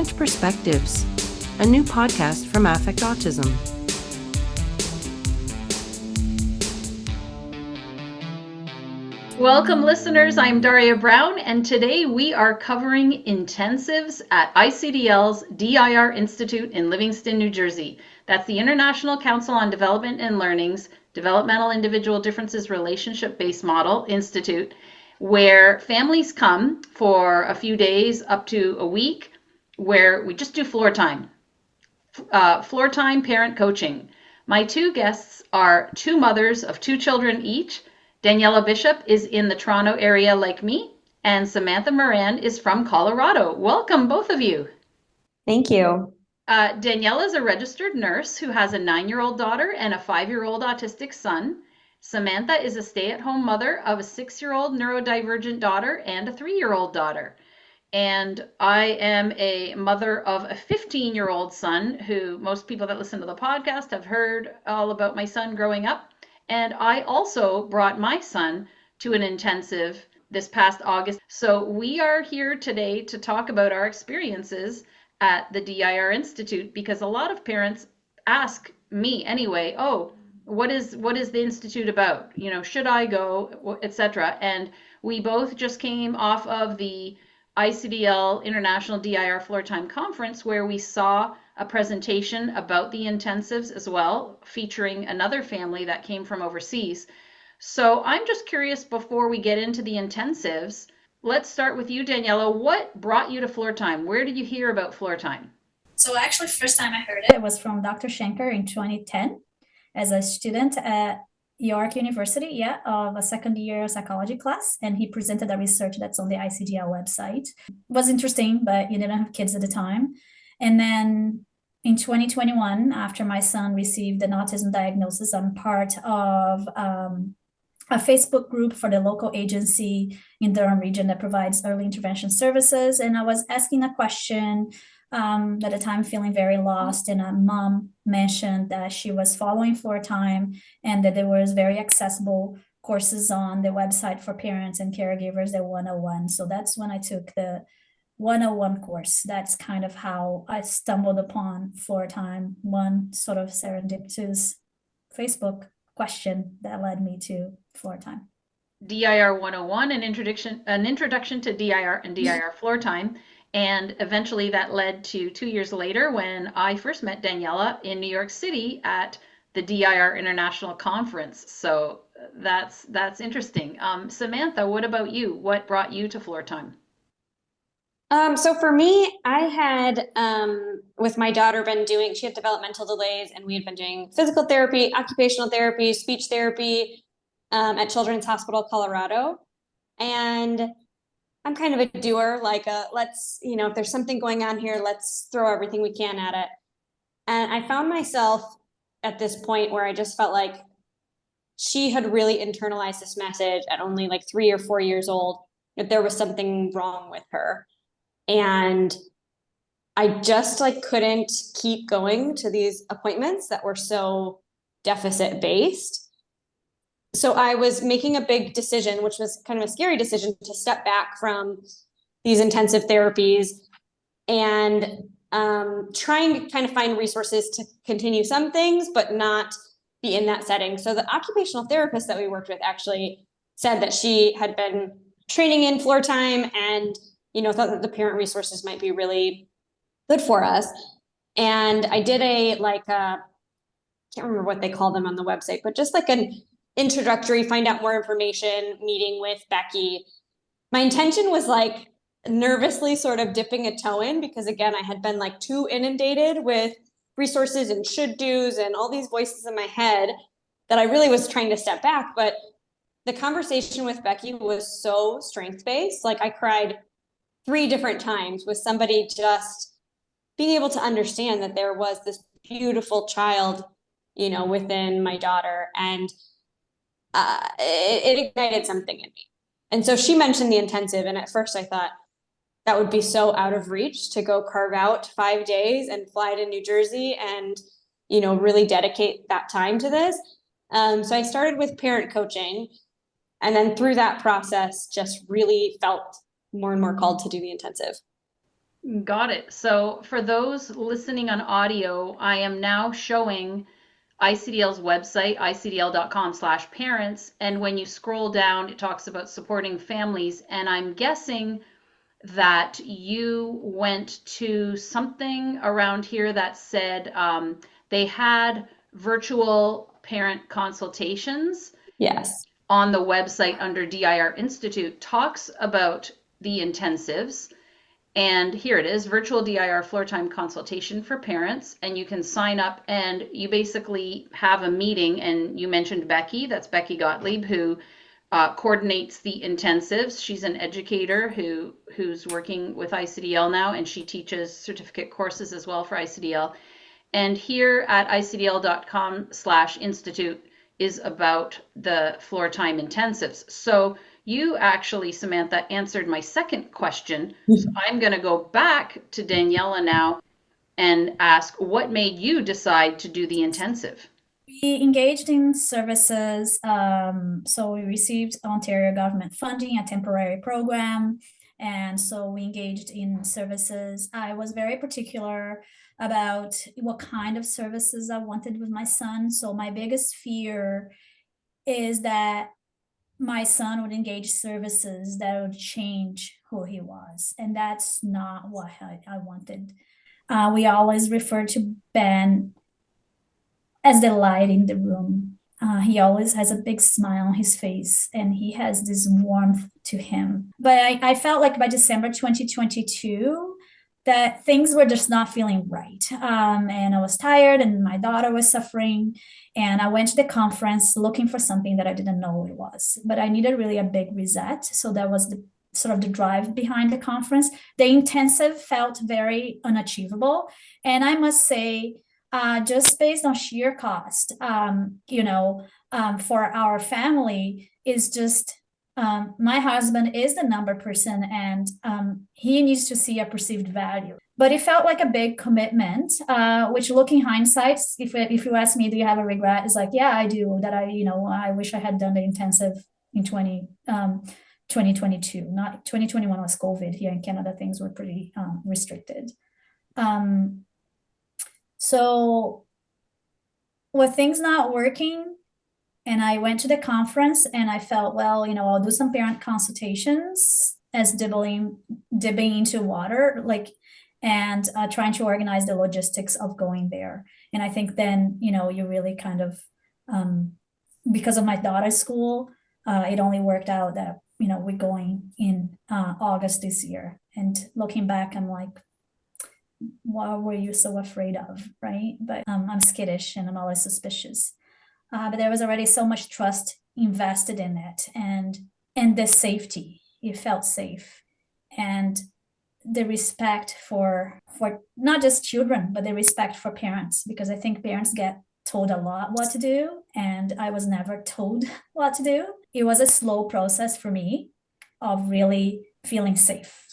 Different Perspectives, a new podcast from Affect Autism. Welcome, listeners. I'm Daria Brown, and today we are covering intensives at ICDL's DIR Institute in Livingston, New Jersey. That's the International Council on Development and Learning's Developmental Individual Differences Relationship-Based Model Institute, where families come for a few days up to a week, where we just do floor time. Floor time parent coaching. My two guests are two mothers of two children each. Daniela Bishop is in the Toronto area like me, and Samantha Moran is from Colorado. Welcome, both of you. Thank you. Daniela is a registered nurse who has a 9-year-old daughter and a 5-year-old autistic son. Samantha is a stay-at-home mother of a 6-year-old neurodivergent daughter and a 3-year-old daughter. And I am a mother of a 15-year-old son who most people that listen to the podcast have heard all about my son growing up. And I also brought my son to an intensive this past August. So we are here today to talk about our experiences at the DIR Institute, because a lot of parents ask me anyway, oh, what is the Institute about? You know, should I go, etc. And we both just came off of the ICDL International DIR Floortime Conference, where we saw a presentation about the intensives as well, featuring another family that came from overseas. So I'm just curious, before we get into the intensives, let's start with you, Daniela. What brought you to Floortime? Where did you hear about Floortime? So actually, first time I heard it was from Dr. Schenker in 2010 as a student at York University, of a second year psychology class. And he presented a research that's on the ICDL website. It was interesting, but you didn't have kids at the time. And then in 2021, after my son received an autism diagnosis, I'm part of a Facebook group for the local agency in Durham region that provides early intervention services. And I was asking a question at the time, feeling very lost. And a mom mentioned that she was following Floortime and that there was very accessible courses on the website for parents and caregivers, the 101. So that's when I took the 101 course. That's kind of how I stumbled upon Floortime, one sort of serendipitous Facebook question that led me to Floortime. DIR 101, an introduction to DIR and DIR Floortime. And eventually that led to 2 years later when I first met Daniela in New York City at the DIR International Conference. So that's interesting. Samantha, what about you? What brought you to Floortime? So for me, I had, with my daughter, she had developmental delays, and we had been doing physical therapy, occupational therapy, speech therapy at Children's Hospital, Colorado. And I'm kind of a doer, let's, if there's something going on here, let's throw everything we can at it. And I found myself at this point where I just felt like she had really internalized this message at only 3 or 4 years old, that there was something wrong with her. And I just couldn't keep going to these appointments that were so deficit based. So I was making a big decision, which was kind of a scary decision, to step back from these intensive therapies and trying to kind of find resources to continue some things, but not be in that setting. So the occupational therapist that we worked with actually said that she had been training in Floortime and thought that the parent resources might be really good for us. And I did can't remember what they call them on the website, but just an introductory, find out more information meeting with Becky. My intention was nervously sort of dipping a toe in, because again, I had been too inundated with resources and should do's and all these voices in my head that I really was trying to step back. But the conversation with Becky was so strength-based. I cried 3 different times with somebody just being able to understand that there was this beautiful child, within my daughter. And it ignited something in me. And so she mentioned the intensive. And at first I thought that would be so out of reach to go carve out 5 days and fly to New Jersey and, really dedicate that time to this. So I started with parent coaching. And then through that process, just really felt more and more called to do the intensive. Got it. So for those listening on audio, I am now showing ICDL's website, icdl.com/parents. And when you scroll down, it talks about supporting families. And I'm guessing that you went to something around here that said they had virtual parent consultations. Yes. On the website under DIR Institute talks about the intensives. And here it is, virtual DIR floor time consultation for parents. And you can sign up and you basically have a meeting. And you mentioned Becky, that's Becky Gottlieb, who coordinates the intensives. She's an educator who's working with ICDL now, and she teaches certificate courses as well for ICDL. And here at icdl.com/institute is about the floor time intensives. So you actually, Samantha, answered my second question. So I'm going to go back to Daniela now and ask, what made you decide to do the intensive? We engaged in services. So we received Ontario government funding, a temporary program. And so we engaged in services. I was very particular about what kind of services I wanted with my son. So my biggest fear is that my son would engage services that would change who he was. And that's not what I wanted. We always refer to Ben as the light in the room. He always has a big smile on his face and he has this warmth to him. But I felt like by December 2022, that things were just not feeling right. And I was tired and my daughter was suffering. And I went to the conference looking for something that I didn't know it was. But I needed really a big reset. So that was the sort of the drive behind the conference. The intensive felt very unachievable. And I must say, just based on sheer cost, for our family is just, my husband is the number person and he needs to see a perceived value. But it felt like a big commitment, which looking hindsight, if you ask me, do you have a regret? It's like, yeah, I do. That I wish I had done the intensive in 2022. Not 2021 was COVID here in Canada. Things were pretty restricted. So with things not working, and I went to the conference and I felt, well, I'll do some parent consultations as dibbing into water, and trying to organize the logistics of going there. And I think then, you really kind of, because of my daughter's school, it only worked out that, we're going in August this year. And looking back, I'm like, what were you so afraid of, right? But I'm skittish and I'm always suspicious. But there was already so much trust invested in it, and the safety. It felt safe, and the respect for not just children, but the respect for parents, because I think parents get told a lot what to do, and I was never told what to do. It was a slow process for me of really feeling safe.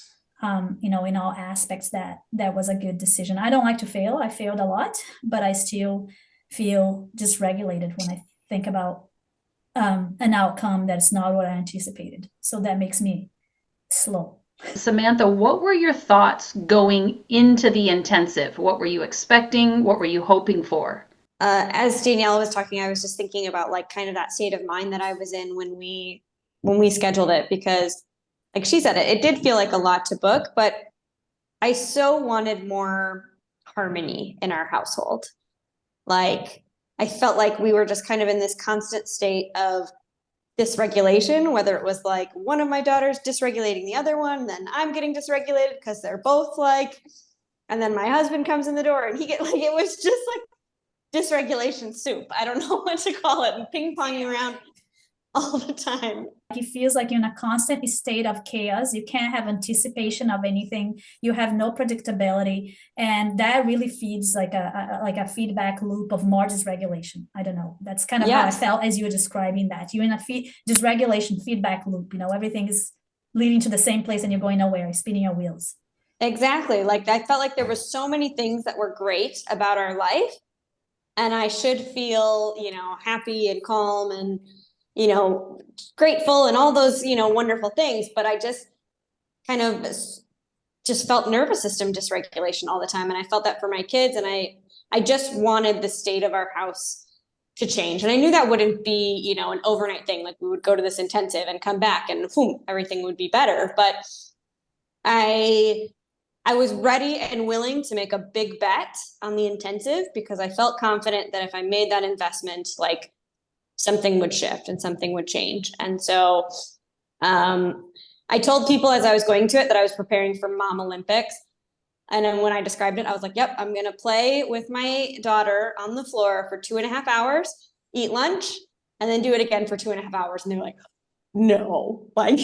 In all aspects, that was a good decision. I don't like to fail. I failed a lot, but I still feel dysregulated when I think about an outcome that's not what I anticipated. So that makes me slow. Samantha, what were your thoughts going into the intensive? What were you expecting? What were you hoping for? As Daniela was talking, I was just thinking about kind of that state of mind that I was in when we scheduled it, because like she said, it did feel like a lot to book, but I so wanted more harmony in our household. I felt like we were just kind of in this constant state of dysregulation, whether it was one of my daughters dysregulating the other one, then I'm getting dysregulated because they're both and then my husband comes in the door and he it was just dysregulation soup. I don't know what to call it, and ping-ponging around all the time. It feels like you're in a constant state of chaos. You can't have anticipation of anything. You have no predictability, and that really feeds a feedback loop of more dysregulation. I don't know. That's kind of how I felt as you were describing that. You're in a dysregulation feedback loop. Everything is leading to the same place, and you're going nowhere. You're spinning your wheels. Exactly. I felt like there were so many things that were great about our life, and I should feel, happy and calm and grateful and all those, wonderful things. But I just kind of just felt nervous system dysregulation all the time. And I felt that for my kids. And I just wanted the state of our house to change. And I knew that wouldn't be, you know, an overnight thing. Like we would go to this intensive and come back and boom, everything would be better. But I was ready and willing to make a big bet on the intensive because I felt confident that if I made that investment, like something would shift and something would change. And so I told people as I was going to it that I was preparing for Mom Olympics. And then when I described it, I was like, yep, I'm going to play with my daughter on the floor for 2.5 hours, eat lunch, and then do it again for 2.5 hours. And they're like, no, like,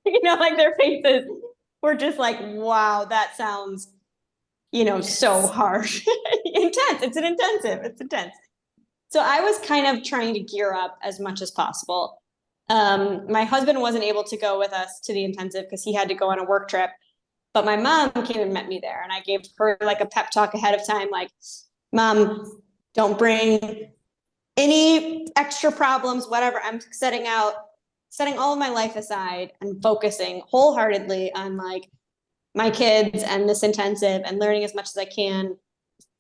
you know, like their faces were just like, wow, that sounds, you know, so harsh. Intense. It's an intensive. It's intense. So I was kind of trying to gear up as much as possible. My husband wasn't able to go with us to the intensive because he had to go on a work trip. But my mom came and met me there, and I gave her like a pep talk ahead of time, like, Mom, don't bring any extra problems, whatever. I'm setting all of my life aside and focusing wholeheartedly on like my kids and this intensive and learning as much as I can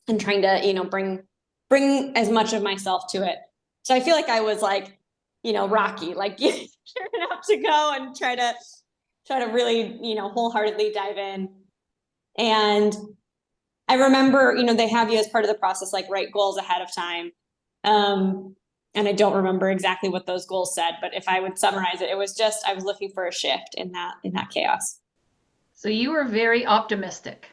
and trying to, you know, bring as much of myself to it. So I feel like I was like, you know, Rocky, like gearing up to go and try to really, you know, wholeheartedly dive in. And I remember, you know, they have you as part of the process, like write goals ahead of time. And I don't remember exactly what those goals said, but if I would summarize it, it was just, I was looking for a shift in that chaos. So you were very optimistic.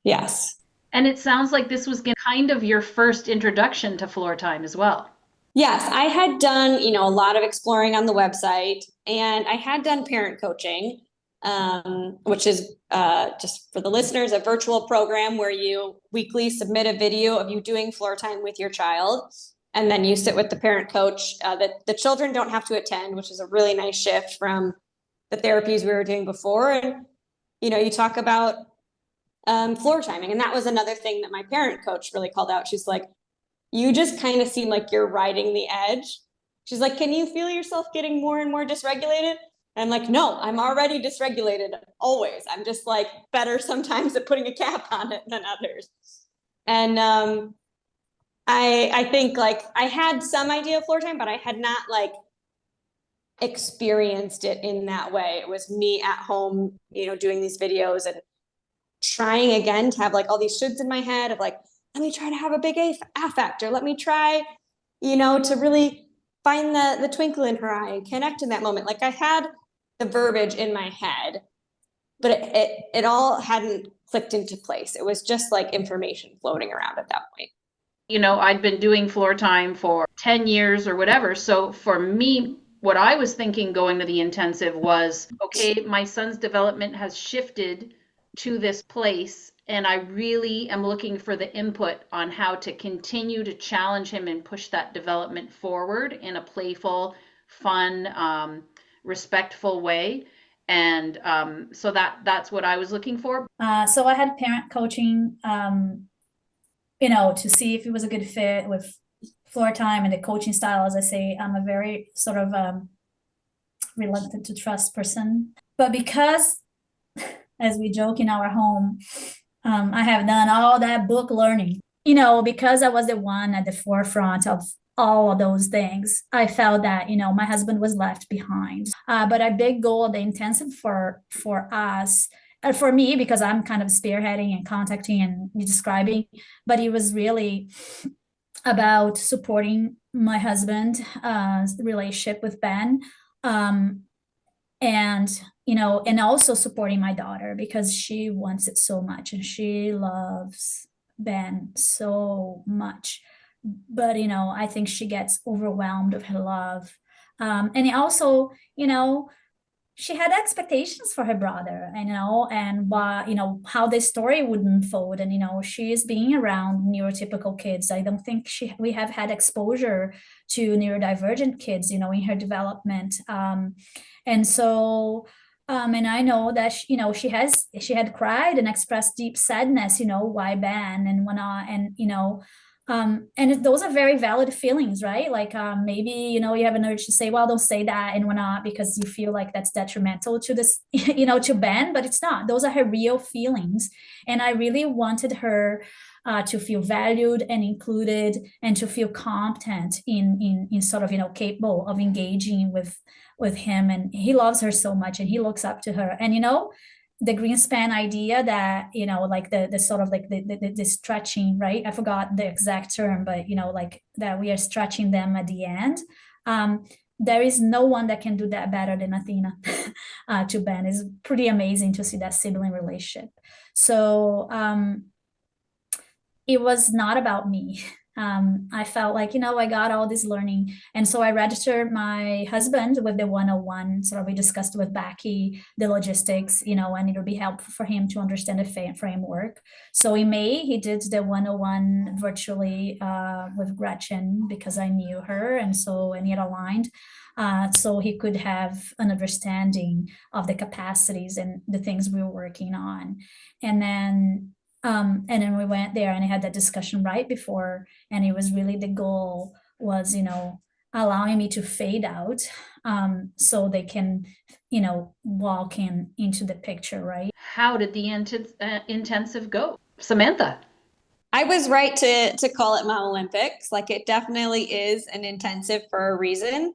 Yes. And it sounds like this was kind of your first introduction to Floortime as well. Yes, I had done, you know, a lot of exploring on the website, and I had done parent coaching, which is just for the listeners, a virtual program where you weekly submit a video of you doing Floortime with your child. And then you sit with the parent coach that the children don't have to attend, which is a really nice shift from the therapies we were doing before. And, you know, you talk about floor timing. And that was another thing that my parent coach really called out. She's like, you just kind of seem like you're riding the edge. She's like, can you feel yourself getting more and more dysregulated? And I'm like, no, I'm already dysregulated always. I'm just like better sometimes at putting a cap on it than others. And I think like I had some idea of floor time, but I had not like experienced it in that way. It was me at home, you know, doing these videos and trying again to have like all these shoulds in my head of like, let me try to have a big affect, or let me try, you know, to really find the twinkle in her eye and connect in that moment. Like I had the verbiage in my head, but it all hadn't clicked into place. It was just like information floating around at that point. You know, I'd been doing Floortime for 10 years or whatever. So for me, what I was thinking going to the intensive was, okay, my son's development has shifted to this place, and I really am looking for the input on how to continue to challenge him and push that development forward in a playful, fun, respectful way. And so that's what I was looking for. So I had parent coaching, you know, to see if it was a good fit with Floortime and the coaching style. As I say, I'm a very sort of reluctant to trust person. But because, as we joke in our home, I have done all that book learning, you know, because I was the one at the forefront of all of those things. I felt that, you know, my husband was left behind. But a big goal of the intensive for us, for me, because I'm kind of spearheading and contacting and describing, but it was really about supporting my husband's relationship with Ben. And, you know, and also supporting my daughter because she wants it so much and she loves Ben so much. But, you know, I think she gets overwhelmed with her love. And also, you know, she had expectations for her brother, you know, and you know, how this story would unfold. And, you know, she is being around neurotypical kids. I don't think we have had exposure to neurodivergent kids, you know, in her development. And so, and I know that, you know, she had cried and expressed deep sadness, you know, why Ben and whatnot. And, you know, Those are very valid feelings, right? Like maybe, you know, you have an urge to say, well, don't say that and whatnot, because you feel like that's detrimental to this, you know, to Ben, but it's not. Those are her real feelings. And I really wanted her to feel valued and included, and to feel competent in sort of, you know, capable of engaging with him. And he loves her so much, and he looks up to her. And, you know, the Greenspan idea that, you know, like the sort of like the stretching, right? I forgot the exact term, but, you know, like that we are stretching them at the end. There is no one that can do that better than Athena to Ben. It's pretty amazing to see that sibling relationship. So it was not about me. I felt like, you know, I got all this learning. And so I registered my husband with the 101. So we discussed with Becky the logistics, you know, and it'll be helpful for him to understand the framework. So in May, he did the 101 virtually with Gretchen, because I knew her. And it aligned. So he could have an understanding of the capacities and the things we were working on. And then we went there and I had that discussion right before, and it was really the goal was, you know, allowing me to fade out so they can, you know, walk into the picture, right? How did the intensive go? Samantha? I was right to call it Mom Olympics. Like, it definitely is an intensive for a reason.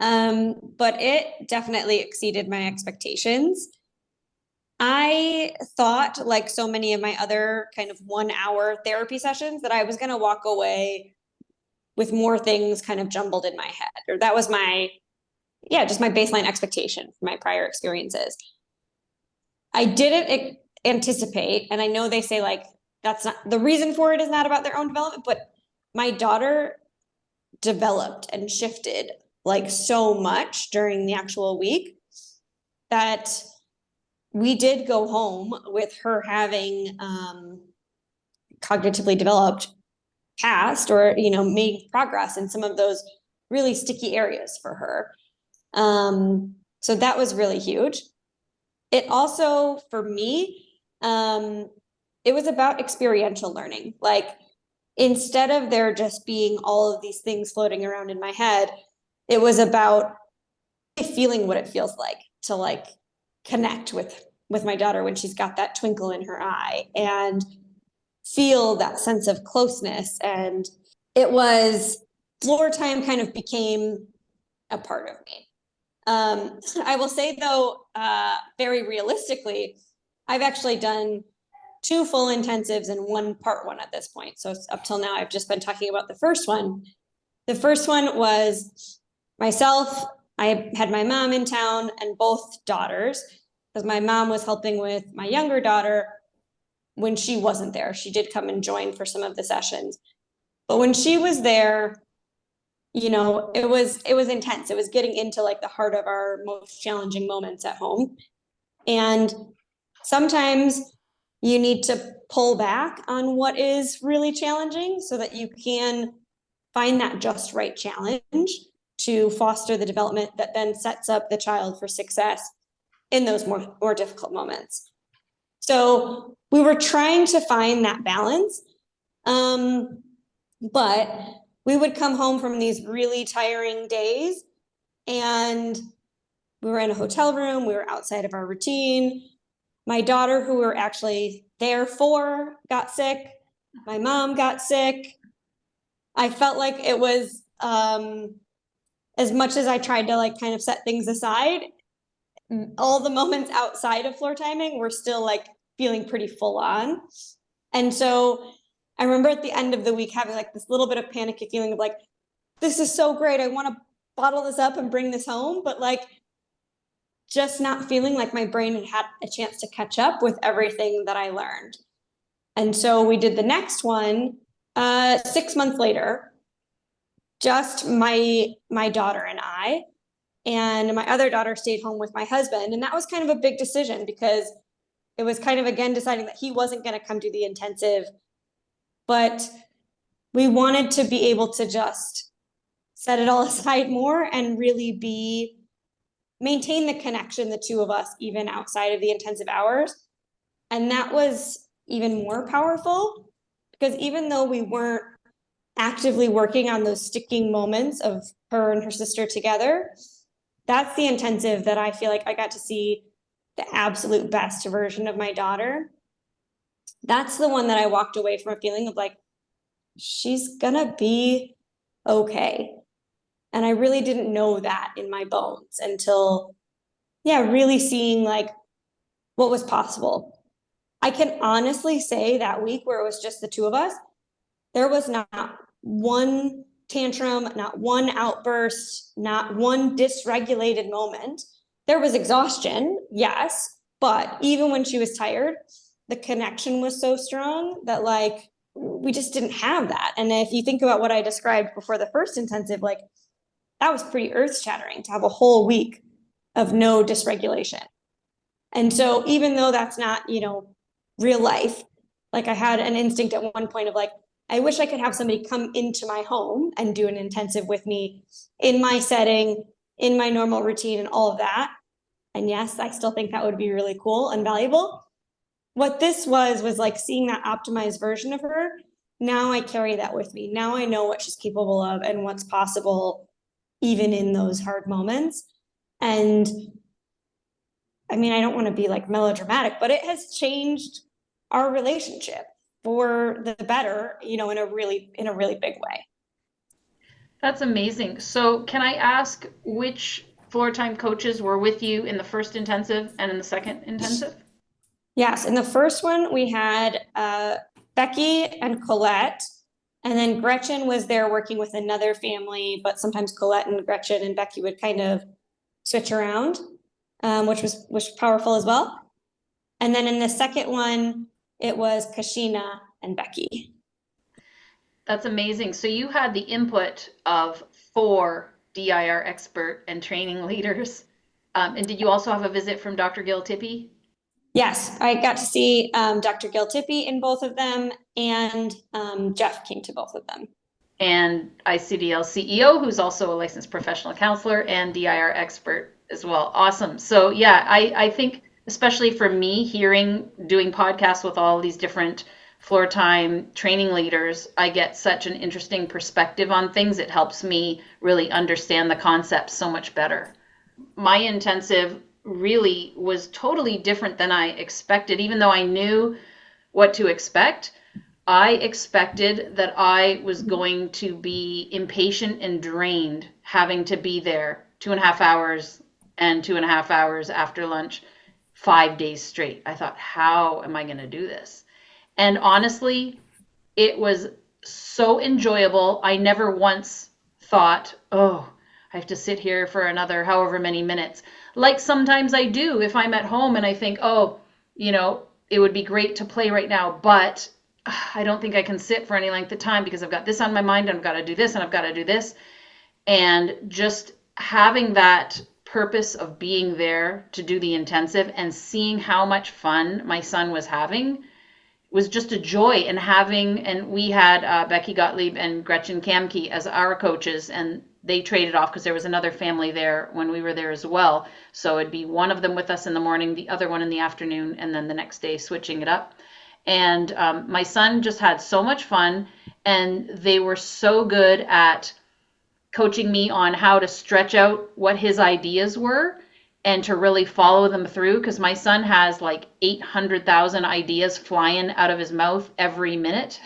But it definitely exceeded my expectations. I thought, like so many of my other kind of 1 hour therapy sessions, that I was going to walk away with more things kind of jumbled in my head, or that was just my baseline expectation from my prior experiences. I didn't anticipate, and I know they say like, that's not the reason for it, is not about their own development, but my daughter developed and shifted like so much during the actual week that we did go home with her having cognitively developed past, or, you know, made progress in some of those really sticky areas for her. So that was really huge. It also, for me, it was about experiential learning. Like, instead of there just being all of these things floating around in my head, it was about feeling what it feels like to like connect with my daughter when she's got that twinkle in her eye, and feel that sense of closeness. And it was, Floortime kind of became a part of me. I will say though, very realistically, I've actually done 2 full intensives and 1 part 1 at this point. So up till now, I've just been talking about the first one. The first one was myself. I had my mom in town and both daughters, because my mom was helping with my younger daughter when she wasn't there. She did come and join for some of the sessions. But when she was there, you know, it was intense. It was getting into like the heart of our most challenging moments at home. And sometimes you need to pull back on what is really challenging so that you can find that just right challenge to foster the development that then sets up the child for success in those more difficult moments. So we were trying to find that balance. But we would come home from these really tiring days, and we were in a hotel room, we were outside of our routine. My daughter, who we were actually there for, got sick. My mom got sick. I felt like it was, as much as I tried to like kind of set things aside, all the moments outside of floor timing were still like feeling pretty full on. And so I remember at the end of the week having like this little bit of panicky feeling of like, this is so great, I want to bottle this up and bring this home, but like just not feeling like my brain had a chance to catch up with everything that I learned. And so we did the next one 6 months later, just my daughter and I. And my other daughter stayed home with my husband. And that was kind of a big decision, because it was kind of, again, deciding that he wasn't going to come do the intensive, but we wanted to be able to just set it all aside more and really maintain the connection, the 2 of us, even outside of the intensive hours. And that was even more powerful, because even though we weren't actively working on those sticking moments of her and her sister together. That's the intensive that I feel like I got to see the absolute best version of my daughter. That's the one that I walked away from a feeling of like, she's gonna be okay. And I really didn't know that in my bones until, really seeing like what was possible. I can honestly say that week where it was just the two of us, there was not one tantrum, not one outburst, not one dysregulated moment. There was exhaustion, yes, but even when she was tired, the connection was so strong that like we just didn't have that. And if you think about what I described before the first intensive, like that was pretty earth-shattering to have a whole week of no dysregulation. And so even though that's not, real life, like I had an instinct at one point of like, I wish I could have somebody come into my home and do an intensive with me in my setting, in my normal routine and all of that. And yes, I still think that would be really cool and valuable. What this was like seeing that optimized version of her. Now I carry that with me. Now I know what she's capable of and what's possible, even in those hard moments. And I mean, I don't want to be like melodramatic, but it has changed our relationship for the better, in a really big way. That's amazing. So can I ask which Floortime coaches were with you in the first intensive and in the second intensive? Yes, in the first one we had Becky and Colette, and then Gretchen was there working with another family, but sometimes Colette and Gretchen and Becky would kind of switch around, which was powerful as well. And then in the second one, it was Kashina and Becky. That's amazing. So you had the input of 4 DIR expert and training leaders. And did you also have a visit from Dr. Gil Tippy? Yes, I got to see Dr. Gil Tippy in both of them, and Jeff came to both of them. And ICDL CEO, who's also a licensed professional counselor and DIR expert as well. Awesome. So yeah, I think especially for me, doing podcasts with all these different Floortime training leaders, I get such an interesting perspective on things. It helps me really understand the concepts so much better. My intensive really was totally different than I expected. Even though I knew what to expect, I expected that I was going to be impatient and drained, having to be there 2.5 hours and 2.5 hours after lunch, 5 days straight. I thought, how am I going to do this? And honestly, it was so enjoyable. I never once thought, oh, I have to sit here for another however many minutes. Like sometimes I do if I'm at home and I think, oh, it would be great to play right now, but I don't think I can sit for any length of time because I've got this on my mind and I've got to do this and I've got to do this. And just having that purpose of being there to do the intensive and seeing how much fun my son was having was just a joy. And we had Becky Gottlieb and Gretchen Kamke as our coaches, and they traded off because there was another family there when we were there as well. So it'd be one of them with us in the morning, the other one in the afternoon, and then the next day switching it up. And my son just had so much fun, and they were so good at coaching me on how to stretch out what his ideas were and to really follow them through, because my son has like 800,000 ideas flying out of his mouth every minute.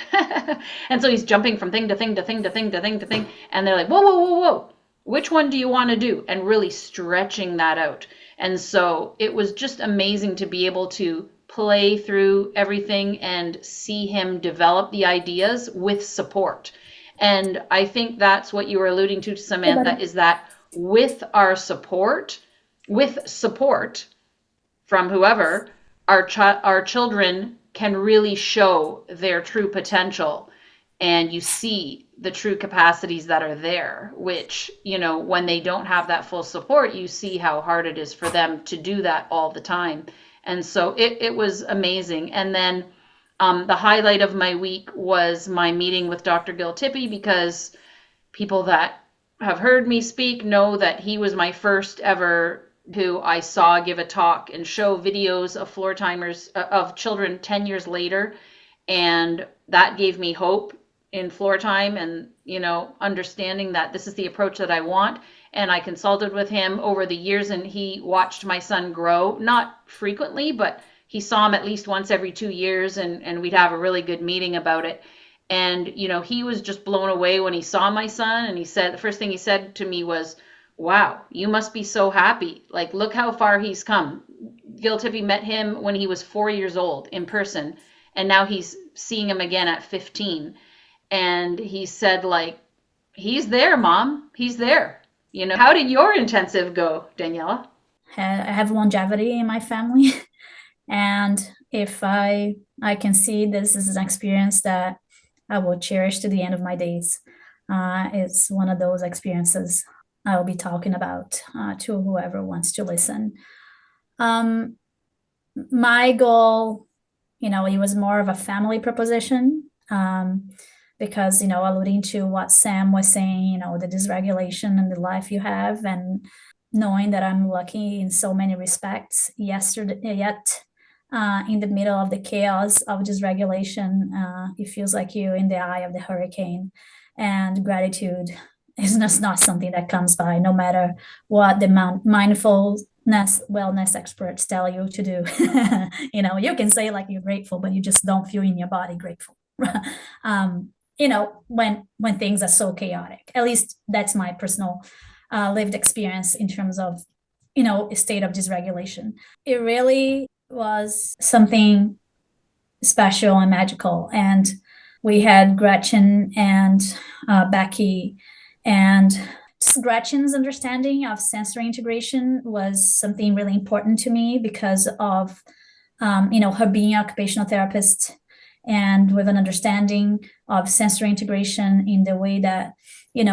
And so he's jumping from thing to thing to thing to thing to thing to thing. And they're like, whoa, whoa, whoa, whoa. Which one do you want to do? And really stretching that out. And so it was just amazing to be able to play through everything and see him develop the ideas with support. And I think that's what you were alluding to, Samantha, is that with support from whoever, our children can really show their true potential, and you see the true capacities that are there, which, when they don't have that full support, you see how hard it is for them to do that all the time. And so it was amazing. And then the highlight of my week was my meeting with Dr. Gil Tippy, because people that have heard me speak know that he was my first ever who I saw give a talk and show videos of Floortimers, of children 10 years later. And that gave me hope in Floortime and, understanding that this is the approach that I want. And I consulted with him over the years, and he watched my son grow, not frequently, but he saw him at least once every 2 years, and we'd have a really good meeting about it. And, he was just blown away when he saw my son. And the first thing he said to me was, wow, you must be so happy. Like, look how far he's come. Gil Tippy met him when he was 4 years old in person, and now he's seeing him again at 15. And he said, like, he's there, Mom. He's there. How did your intensive go, Daniela? I have longevity in my family. And if I can see this is an experience that I will cherish to the end of my days. It's one of those experiences I'll be talking about to whoever wants to listen. My goal, it was more of a family proposition, because, alluding to what Sam was saying, the dysregulation and the life you have, and knowing that I'm lucky in so many respects, yet in the middle of the chaos of dysregulation, it feels like you're in the eye of the hurricane. And gratitude is just not something that comes by, no matter what the mindfulness wellness experts tell you to do. You can say like you're grateful, but you just don't feel in your body grateful. When things are so chaotic. At least that's my personal lived experience in terms of, a state of dysregulation. It really was something special and magical. And we had Gretchen and Becky, and Gretchen's understanding of sensory integration was something really important to me because of, her being an occupational therapist and with an understanding of sensory integration in the way that,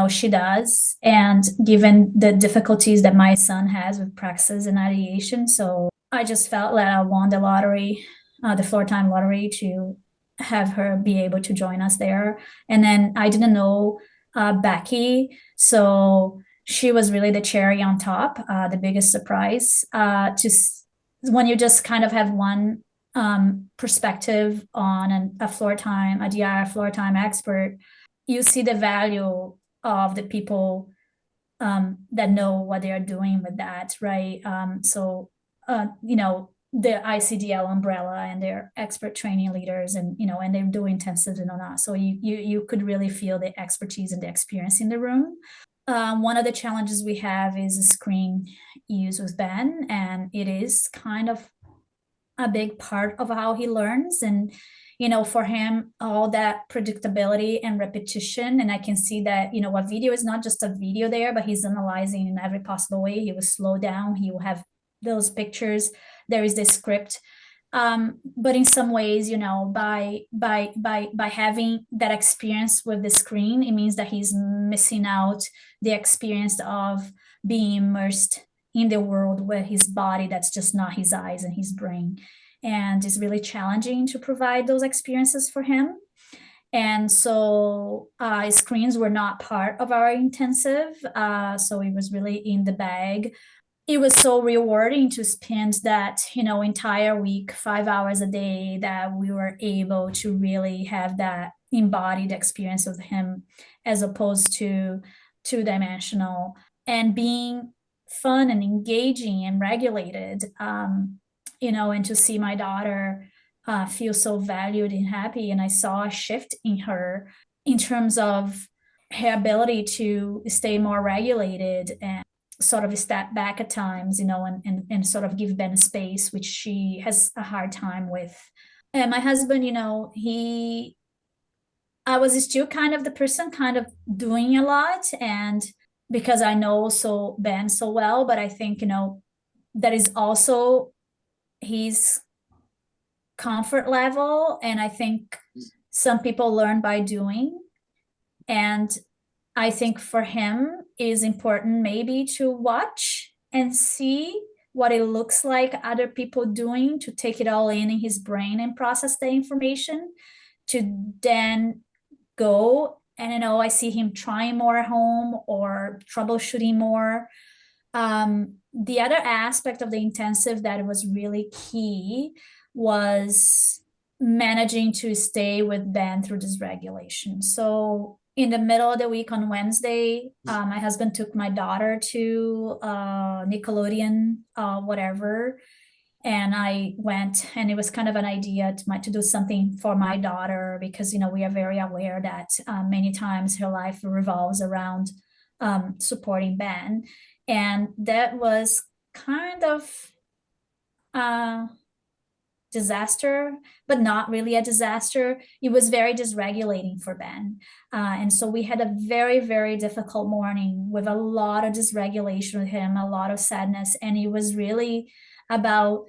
she does. And given the difficulties that my son has with praxis and ideation. So I just felt that I won the lottery, the Floortime lottery, to have her be able to join us there. And then I didn't know Becky, so she was really the cherry on top, the biggest surprise. When you just kind of have one perspective on a DIR Floortime expert, you see the value of the people that know what they are doing with that, right? The ICDL umbrella and their expert training leaders, and and they do intensives and all that. So you could really feel the expertise and the experience in the room. One of the challenges we have is a screen use with Ben, and it is kind of a big part of how he learns. And for him, all that predictability and repetition. And I can see that, a video is not just a video there, but he's analyzing in every possible way. He will slow down. He will have those pictures. There is this script. But in some ways, by having that experience with the screen, it means that he's missing out the experience of being immersed in the world with his body that's just not his eyes and his brain. And it's really challenging to provide those experiences for him. And so screens were not part of our intensive. So it was really in the bag. It was so rewarding to spend that, entire week, 5 hours a day, that we were able to really have that embodied experience with him, as opposed to two-dimensional, and being fun and engaging and regulated, and to see my daughter feel so valued and happy. And I saw a shift in her in terms of her ability to stay more regulated and sort of step back at times, and sort of give Ben space, which she has a hard time with. And my husband, I was still kind of the person kind of doing a lot, and because I know Ben so well, but I think, that is also his comfort level. And I think some people learn by doing. And I think for him it is important maybe to watch and see what it looks like other people doing, to take it all in his brain and process the information, to then go. And I see him trying more at home or troubleshooting more. The other aspect of the intensive that was really key was managing to stay with Ben through this regulation. So in the middle of the week on Wednesday, my husband took my daughter to Nickelodeon, whatever. And I went, and it was kind of an idea to do something for my daughter, because, we are very aware that many times her life revolves around supporting Ben. And that was kind of disaster, but not really a disaster. It was very dysregulating for Ben. And so we had a very, very difficult morning with a lot of dysregulation with him, a lot of sadness. And it was really about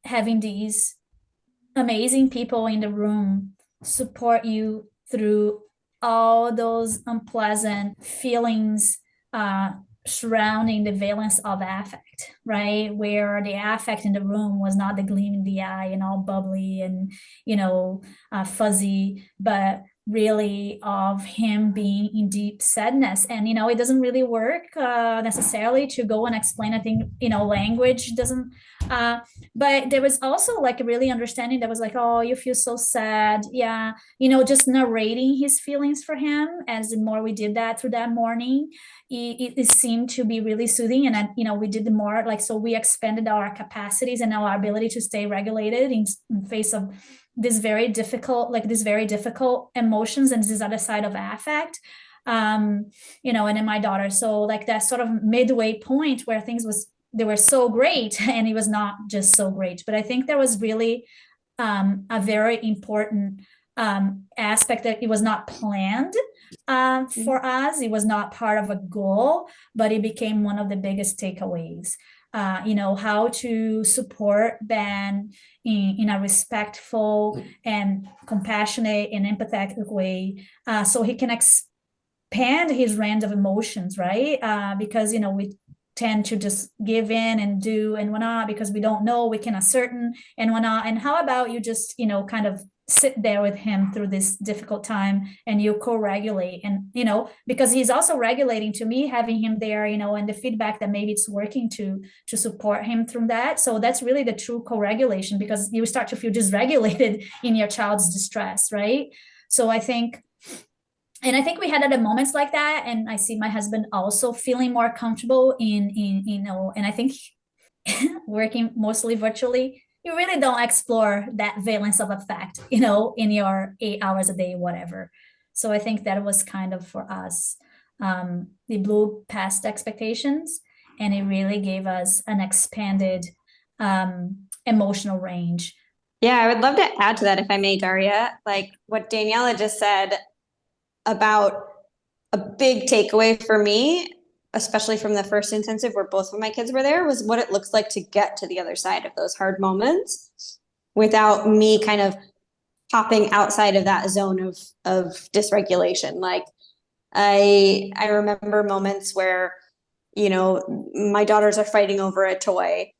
having these amazing people in the room support you through all those unpleasant feelings surrounding the valence of affect, right? Where the affect in the room was not the gleam in the eye and all bubbly and, fuzzy, but really of him being in deep sadness. And, it doesn't really work necessarily to go and explain. I think, language doesn't, but there was also like a really understanding that was like, oh, you feel so sad. Yeah. Just narrating his feelings for him. As the more we did that through that morning, it seemed to be really soothing. And, we did the more like, so we expanded our capacities and our ability to stay regulated in face of this very difficult emotions and this other side of affect, and in my daughter. So like that sort of midway point where they were so great and it was not just so great. But I think there was really a very important aspect that it was not planned for us. It was not part of a goal, but it became one of the biggest takeaways. How to support Ben in a respectful and compassionate and empathetic way, so he can expand his range of emotions, right? Because, we tend to just give in and do and whatnot because we don't know, we can ascertain and whatnot. And how about you just, kind of sit there with him through this difficult time and you co-regulate and, because he's also regulating to me, having him there, and the feedback that maybe it's working to support him through that. So that's really the true co-regulation, because you start to feel dysregulated in your child's distress, right? So I think we had other moments like that. And I see my husband also feeling more comfortable in and I think working mostly virtually, you really don't explore that valence of effect, in your 8 hours a day, whatever. So I think that was kind of for us, the blew past expectations, and it really gave us an expanded emotional range. Yeah, I would love to add to that, if I may, Daria, like what Daniela just said about a big takeaway for me, especially from the first intensive where both of my kids were there, was what it looks like to get to the other side of those hard moments without me kind of popping outside of that zone of dysregulation. Like I remember moments where, my daughters are fighting over a toy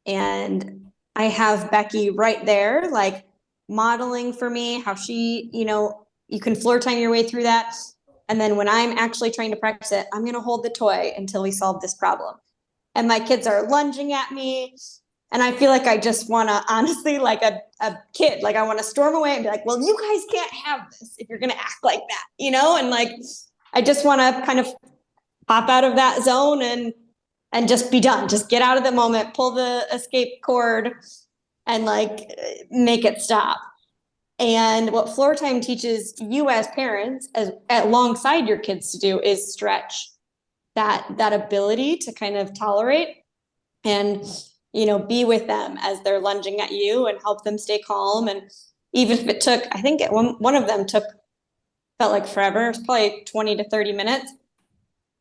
and I have Becky right there, like modeling for me how she, you can floor time your way through that. And then when I'm actually trying to practice it, I'm going to hold the toy until we solve this problem. And my kids are lunging at me. And I feel like I just want to, honestly, like a kid, like I want to storm away and be like, well, you guys can't have this if you're going to act like that, And like, I just want to kind of pop out of that zone and just be done. Just get out of the moment, pull the escape cord and like make it stop. And what Floortime teaches you as parents, alongside your kids to do, is stretch that ability to kind of tolerate and, be with them as they're lunging at you and help them stay calm. And even if it took, I think one of them felt like forever. It was probably 20 to 30 minutes.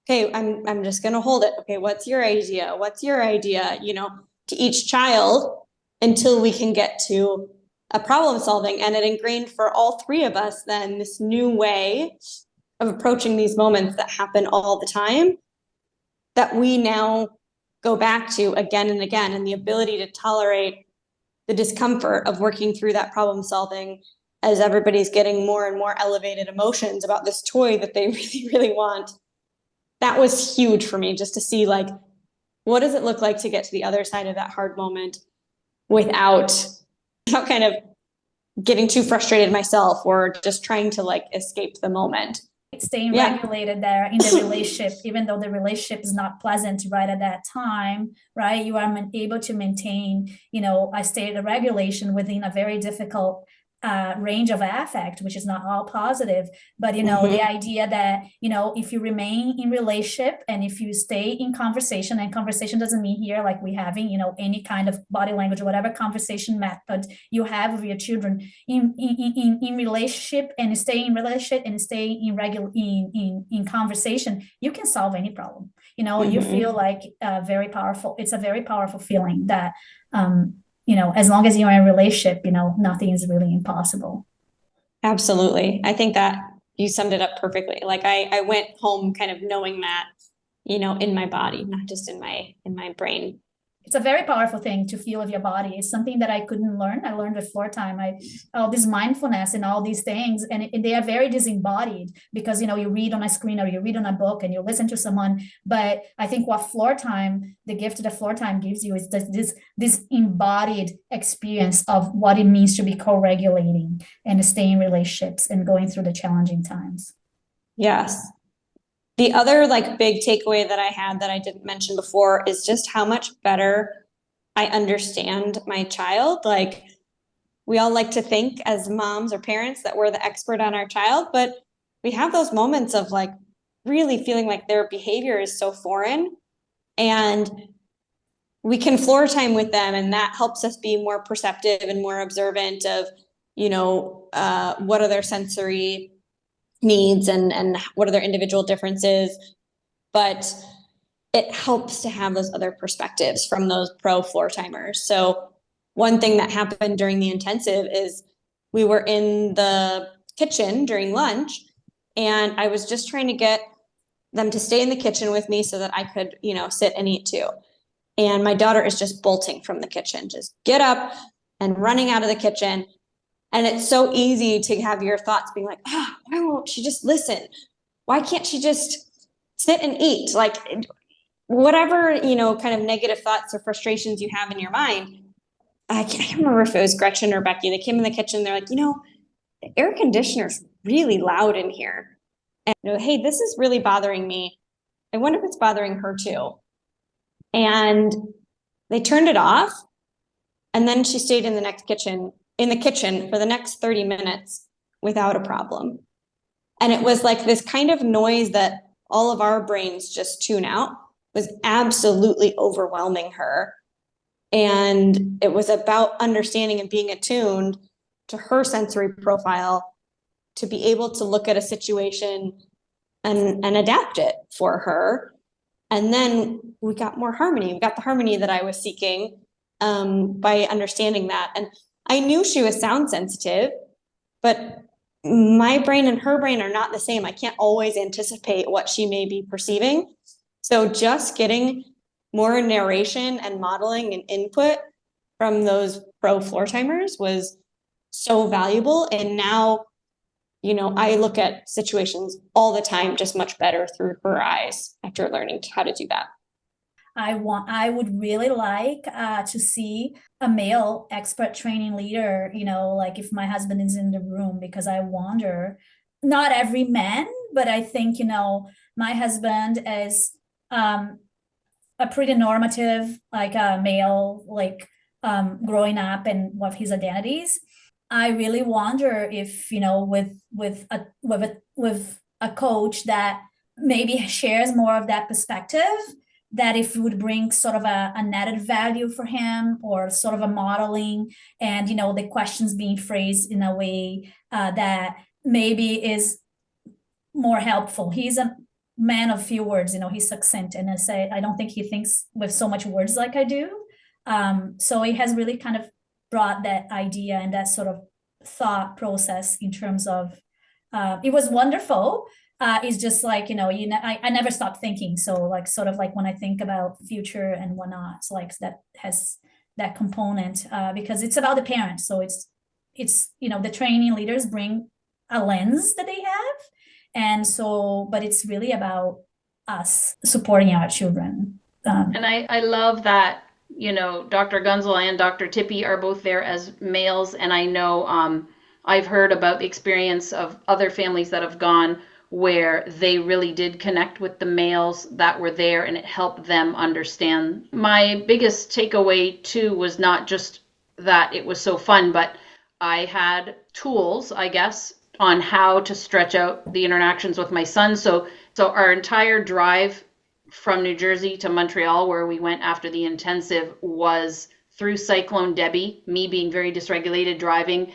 Okay, I'm just going to hold it. Okay, what's your idea? What's your idea? To each child until we can get to a problem solving. And it ingrained for all three of us then this new way of approaching these moments that happen all the time that we now go back to again and again, and the ability to tolerate the discomfort of working through that problem solving as everybody's getting more and more elevated emotions about this toy that they really, really want. That was huge for me, just to see like, what does it look like to get to the other side of that hard moment without kind of getting too frustrated myself or just trying to like escape the moment. Staying regulated there in the relationship, even though the relationship is not pleasant right at that time, right? You are able to maintain, a state of regulation within a very difficult range of affect, which is not all positive, but the idea that if you remain in relationship and if you stay in conversation, and conversation doesn't mean here like we having any kind of body language or whatever conversation method you have with your children in relationship, and stay in relationship and stay in regular in conversation, you can solve any problem. You feel like very powerful. It's a very powerful feeling that as long as you're in a relationship, nothing is really impossible. Absolutely. I think that you summed it up perfectly. Like I went home kind of knowing that, in my body, not just in my brain. It's a very powerful thing to feel with your body. It's something that I couldn't learn. I learned with Floortime. All this mindfulness and all these things, and they are very disembodied because you read on a screen or you read on a book and you listen to someone. But I think what Floortime, the gift that Floortime gives you, is this embodied experience of what it means to be co-regulating and stay in relationships and going through the challenging times. Yes. The other like big takeaway that I had that I didn't mention before is just how much better I understand my child. Like we all like to think as moms or parents that we're the expert on our child, but we have those moments of like really feeling like their behavior is so foreign, and we can floor time with them, and that helps us be more perceptive and more observant of, what are their sensory needs and what are their individual differences. But it helps to have those other perspectives from those pro floor timers. So one thing that happened during the intensive is we were in the kitchen during lunch, and I was just trying to get them to stay in the kitchen with me so that I could, sit and eat too. And my daughter is just bolting from the kitchen, just get up and running out of the kitchen. And it's so easy to have your thoughts being like, why won't she just listen? Why can't she just sit and eat? Like whatever, kind of negative thoughts or frustrations you have in your mind. I can't remember if it was Gretchen or Becky. They came in the kitchen. They're like, the air conditioner's really loud in here. And hey, this is really bothering me. I wonder if it's bothering her too. And they turned it off. And then she stayed in the kitchen for the next 30 minutes without a problem. And it was like this kind of noise that all of our brains just tune out was absolutely overwhelming her. And it was about understanding and being attuned to her sensory profile to be able to look at a situation and adapt it for her. And then we got more harmony. We got the harmony that I was seeking by understanding that. And I knew she was sound sensitive, but my brain and her brain are not the same. I can't always anticipate what she may be perceiving. So just getting more narration and modeling and input from those pro floor timers was so valuable. And now, I look at situations all the time, just much better through her eyes after learning how to do that. I would really like to see a male expert training leader, like if my husband is in the room, because I wonder, not every man, but I think, my husband is a pretty normative, like a male, like growing up and what his identities. I really wonder if, with a coach that maybe shares more of that perspective, that if it would bring sort of an added value for him, or sort of a modeling, and the questions being phrased in a way that maybe is more helpful. He's a man of few words, he's succinct, and I don't think he thinks with so much words like I do. So he has really kind of brought that idea and that sort of thought process in terms of it was wonderful. It's just like, I never stopped thinking. So like, sort of like when I think about future and whatnot, it's like that has that component because it's about the parents. So it's, the training leaders bring a lens that they have. And so, but it's really about us supporting our children. And I love that Dr. Gunzel and Dr. Tippy are both there as males, and I know I've heard about the experience of other families that have gone where they really did connect with the males that were there, and it helped them understand. My biggest takeaway too was not just that it was so fun, but I had tools, I guess, on how to stretch out the interactions with my son. So our entire drive from New Jersey to Montreal, where we went after the intensive, was through Cyclone Debbie, me being very dysregulated, driving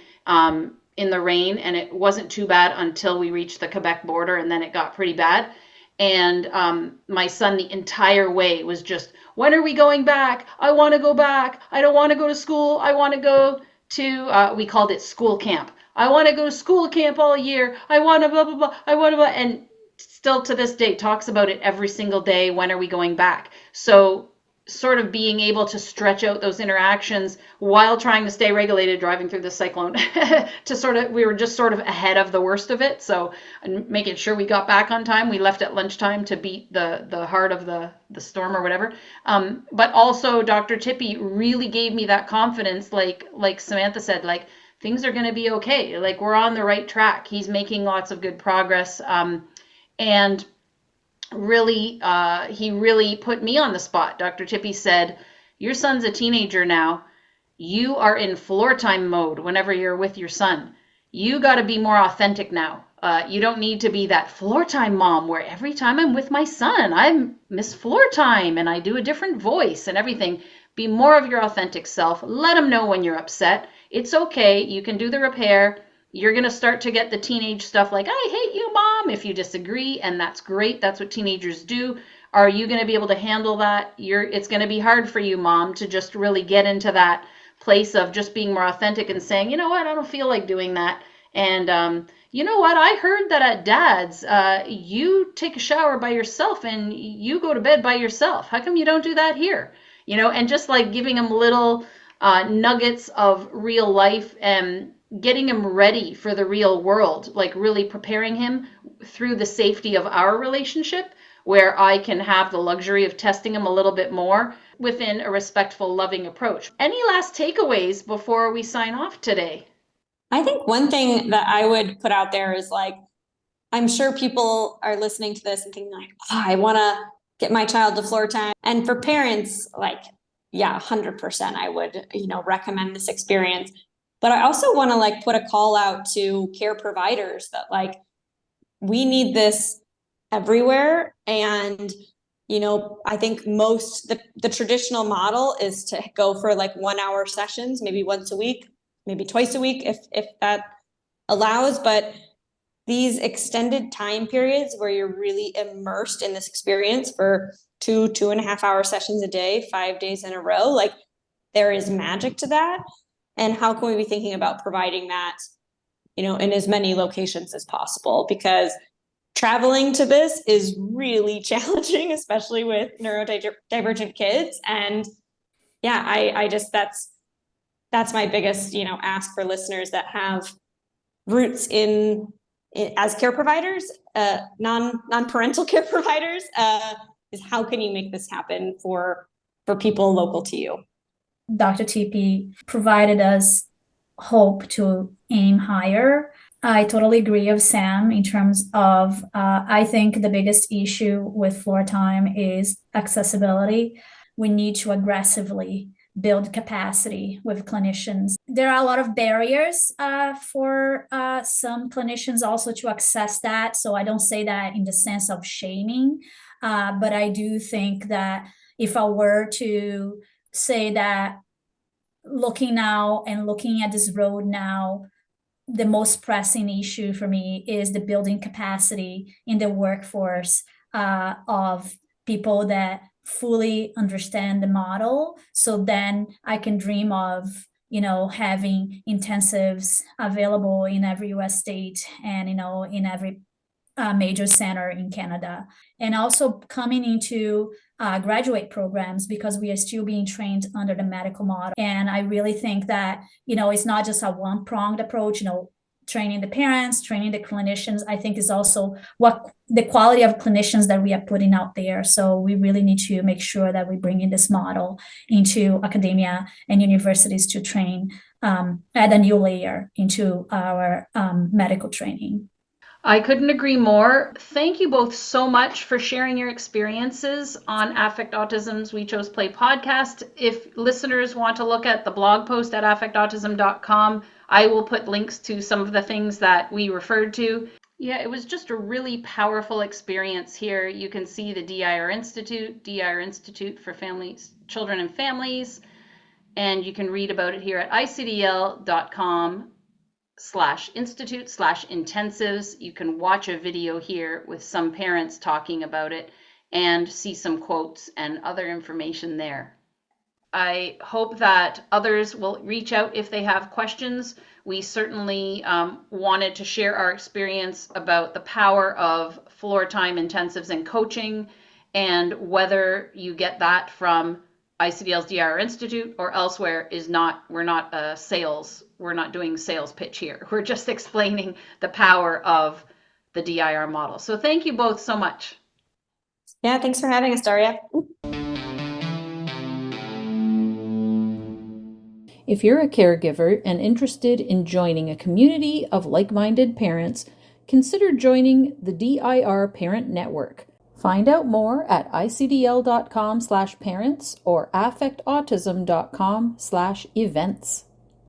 in the rain, and it wasn't too bad until we reached the Quebec border, and then it got pretty bad. And my son the entire way was just, when are we going back? I want to go back. I don't want to go to school. I want to go to, we called it school camp. I want to go to school camp all year. I want to blah, blah, blah. I want to blah. And still to this day talks about it every single day. When are we going back? So sort of being able to stretch out those interactions while trying to stay regulated driving through the cyclone we were just sort of ahead of the worst of it. So making sure we got back on time. We left at lunchtime to beat the heart of the storm or whatever. But also Dr. Tippy really gave me that confidence, like Samantha said, like, things are going to be okay. Like, we're on the right track. He's making lots of good progress. And really, he really put me on the spot. Dr. Tippy said, your son's a teenager now. You are in Floortime mode whenever you're with your son. You got to be more authentic now. You don't need to be that Floortime mom where every time I'm with my son, I'm Miss Floortime and I do a different voice and everything. Be more of your authentic self. Let him know when you're upset. It's okay. You can do the repair. You're going to start to get the teenage stuff like, I hate you, mom, if you disagree. And that's great. That's what teenagers do. Are you going to be able to handle that? It's going to be hard for you, mom, to just really get into that place of just being more authentic and saying, you know what, I don't feel like doing that. And you know what, I heard that at dad's, you take a shower by yourself and you go to bed by yourself. How come you don't do that here? And just like giving them little nuggets of real life and getting him ready for the real world, like really preparing him through the safety of our relationship, where I can have the luxury of testing him a little bit more within a respectful, loving approach. Any last takeaways before we sign off today? I think one thing that I would put out there is, like, I'm sure people are listening to this and thinking like, oh, I want to get my child to Floortime. And for parents, like, yeah, 100%, I would, recommend this experience. But I also want to like put a call out to care providers that, like, we need this everywhere. And, I think the traditional model is to go for like 1 hour sessions, maybe once a week, maybe twice a week, if that allows. But these extended time periods where you're really immersed in this experience for 2.5 hour sessions a day, 5 days in a row, like, there is magic to that. And how can we be thinking about providing that, in as many locations as possible? Because traveling to this is really challenging, especially with neurodivergent kids. And yeah, I just, that's my biggest, ask for listeners that have roots in as care providers, non-parental care providers, is how can you make this happen for people local to you? Dr. TP provided us hope to aim higher. I totally agree with Sam in terms of, I think the biggest issue with Floortime is accessibility. We need to aggressively build capacity with clinicians. There are a lot of barriers for some clinicians also to access that. So I don't say that in the sense of shaming, but I do think that if I were to say that looking now and looking at this road now, the most pressing issue for me is the building capacity in the workforce of people that fully understand the model. So then I can dream of, having intensives available in every US state and, in every major center in Canada. And also coming into graduate programs, because we are still being trained under the medical model. And I really think that, it's not just a one-pronged approach, training the parents, training the clinicians, I think is also what the quality of clinicians that we are putting out there. So we really need to make sure that we bring in this model into academia and universities to train, add a new layer into our medical training. I couldn't agree more. Thank you both so much for sharing your experiences on Affect Autism's We Chose Play podcast. If listeners want to look at the blog post at affectautism.com, I will put links to some of the things that we referred to. Yeah, it was just a really powerful experience here. You can see the DIR Institute for Families, Children and Families, and you can read about it here at icdl.com/institute/intensives. You can watch a video here with some parents talking about it and see some quotes and other information there. I hope that others will reach out if they have questions. We certainly wanted to share our experience about the power of Floortime intensives and coaching, and whether you get that from ICDL's DIR Institute or elsewhere we're not doing sales pitch here. We're just explaining the power of the DIR model. So thank you both so much. Yeah, thanks for having us, Daria. If you're a caregiver and interested in joining a community of like-minded parents, consider joining the DIR Parent Network. Find out more at icdl.com/parents or affectautism.com/events.